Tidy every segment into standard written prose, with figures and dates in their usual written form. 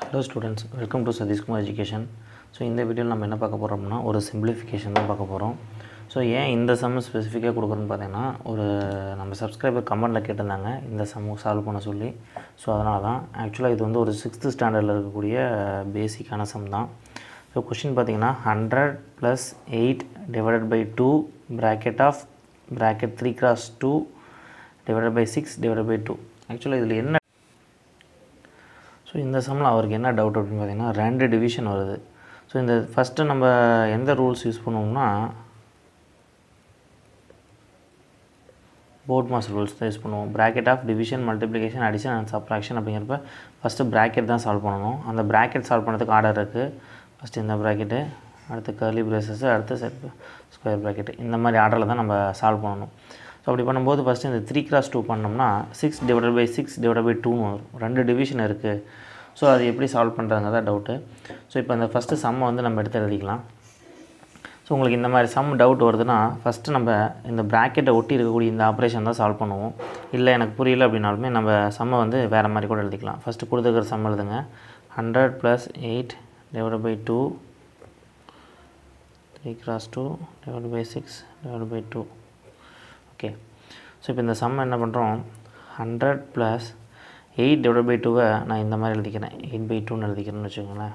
Hello students, welcome to Satish Kumar Education. So இந்த வீடியோவில் நம்ம என்ன பார்க்க போகிறோம் அப்படின்னா ஒரு சிம்பிளிஃபிகேஷன் தான் பார்க்க போகிறோம். ஸோ ஏன் இந்த சம் ஸ்பெசிஃபிக்காக கொடுக்குறோன்னு பார்த்தீங்கன்னா நம்ம சப்ஸ்கிரைபர் கமெண்ட்டில் கேட்டிருந்தாங்க இந்த சம் சால்வ் பண்ண சொல்லி. ஸோ அதனால தான் ஆக்சுவலாக இது வந்து ஒரு 6th ஸ்டாண்டர்டில் இருக்கக்கூடிய பேசிக்கான சம் தான். ஸோ கொஷின் பார்த்தீங்கன்னா 100 + 8 divided by 2 bracket 3x2 divided by 6 divided by 2. ஆக்சுவலாக இதில் என்ன ஸோ இந்த சம்மில் அவருக்கு என்ன டவுட் அப்படின்னு பார்த்தீங்கன்னா 2 டிவிஷன் வருது. ஸோ இந்த ஃபஸ்ட்டு நம்ம எந்த ரூல்ஸ் யூஸ் பண்ணுவோம்னா போர்ட் மாஸ் ரூல்ஸ் தான் யூஸ் பண்ணுவோம். Bracket of division, multiplication, addition and subtraction அப்படிங்கிறப்ப ஃபஸ்ட்டு ப்ராக்கெட் தான் சால்வ் பண்ணணும். அந்த ப்ராக்கெட் சால்வ் பண்ணுறதுக்கு ஆர்டர் இருக்குது. ஃபஸ்ட்டு இந்த ப்ராக்கெட்டு, அடுத்து கர்லி பிரேசஸ், அடுத்து ஸ்கொயர் ப்ராக்கெட்டு, இந்த மாதிரி ஆர்டரில் தான் நம்ம சால்வ் பண்ணணும். ஸோ அப்படி பண்ணும்போது ஃபஸ்ட்டு இந்த 3x2 பண்ணோம்னா 6 டிவைடட் பை 6 டிவைடட் பை 2 வரும். 2 டிவிஷன் இருக்குது. ஸோ அது எப்படி சால்வ் பண்ணுறாங்க தான் டவுட்டு. ஸோ இப்போ அந்த ஃபஸ்ட்டு சம்மை வந்து நம்ம எடுத்து எழுதிக்கலாம். ஸோ உங்களுக்கு இந்த மாதிரி சம் டவுட் வருதுன்னா ஃபஸ்ட்டு நம்ம இந்த ப்ராக்கெட்டை ஒட்டி இருக்கக்கூடிய இந்த ஆப்ரேஷன் தான் சால்வ் பண்ணுவோம். இல்லை எனக்கு புரியல அப்படின்னாலுமே நம்ம சம்மை வந்து வேறு மாதிரி கூட எழுதிக்கலாம். ஃபஸ்ட்டு கொடுத்துருக்கிற சம் எழுதுங்க. 100 + 8 divided by 2 3x2 divided by 6 divided by 2. Okay. So இப்போ இந்த சம் என்ன பண்ணுறோம், 100 + 8 டிவைடட் பை 2வை நான் இந்த மாதிரி எழுதிக்கிறேன், 8/2ன்னு எழுதிக்கிறேன்னு வச்சுக்கோங்களேன்.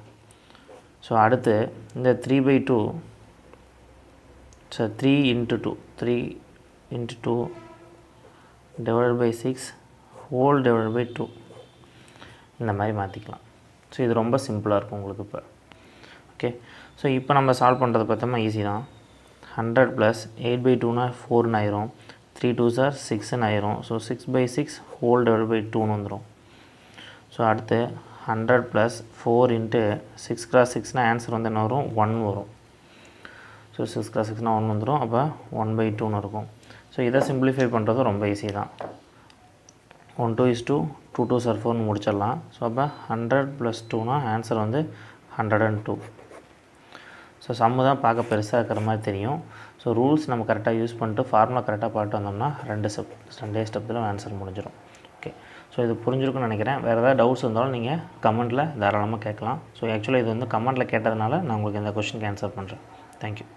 ஸோ அடுத்து இந்த 3/2, so 3 × 2 3 × 2 divided by 6 whole divided by 2 இந்த மாதிரி மாற்றிக்கலாம். ஸோ இது ரொம்ப சிம்பிளாக இருக்கும் உங்களுக்கு இப்போ. ஓகே. ஸோ இப்போ நம்ம சால்வ் பண்ணுறது பார்த்தோம்னா ஈஸி தான். 100 + 8/2னா 4ன்னு ஆயிரும், 3 2s are 6ன்னு ஆயிரும். ஸோ 6/6 ஹோல் டிவைடட் பை 2ன்னு வந்துடும். ஸோ அடுத்து 100 + 4 × 6x6னா ஆன்சர் வந்து என்ன வரும், 1 வரும். ஸோ 6x6னா 1 வந்துடும். அப்போ 1/2ன்னு இருக்கும். ஸோ இதை சிம்பிளிஃபை பண்ணுறது ரொம்ப ஈஸி தான். 1 2 is 2, 2 2s are 4ன்னு முடிச்சிடலாம். ஸோ அப்போ 100 + 2னா ஆன்சர் வந்து 102. ஸோ சம்மு தான் பார்க்க பெருசாக இருக்கிற மாதிரி தெரியும். ஸோ ரூல்ஸ் நம்ம கரெக்டாக யூஸ் பண்ணிட்டு ஃபார்முலா கரெக்டாக பாட்டு வந்தோம்னா 2 ஸ்டெப்பில் ஆன்சர் முடிஞ்சிடும். ஓகே. ஸோ இது புரிஞ்சிருக்குன்னு நினைக்கிறேன். வேறு ஏதாவது டவுட்ஸ் இருந்தாலும் நீங்கள் கமெண்ட்டில் தாராளமாக கேட்கலாம். ஸோ ஆக்சுவலாக இது வந்து கமெண்ட்டில் கேட்டதுனால நான் உங்களுக்கு இந்த கொஸ்டினுக்கு ஆன்சர் பண்ணுறேன். தேங்க்யூ.